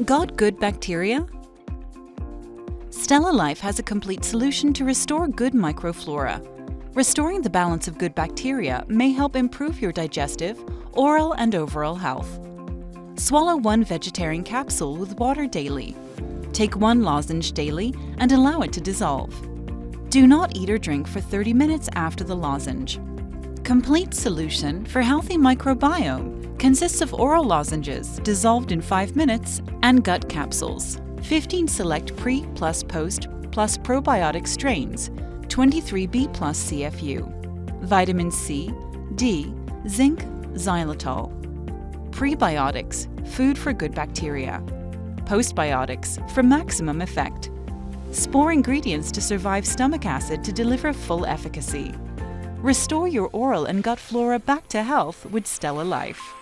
Got good bacteria? StellaLife has a complete solution to restore good microflora. Restoring the balance of good bacteria may help improve your digestive, oral, and overall health. Swallow 1 vegetarian capsule with water daily. Take 1 lozenge daily and allow it to dissolve. Do not eat or drink for 30 minutes after the lozenge. Complete solution for healthy microbiome consists of oral lozenges dissolved in 5 minutes and gut capsules. 15 select pre plus post plus probiotic strains, 23B plus CFU, vitamin C, D, zinc, xylitol. Prebiotics, food for good bacteria. Postbiotics, for maximum effect. Spore ingredients to survive stomach acid to deliver full efficacy. Restore your oral and gut flora back to health with StellaLife.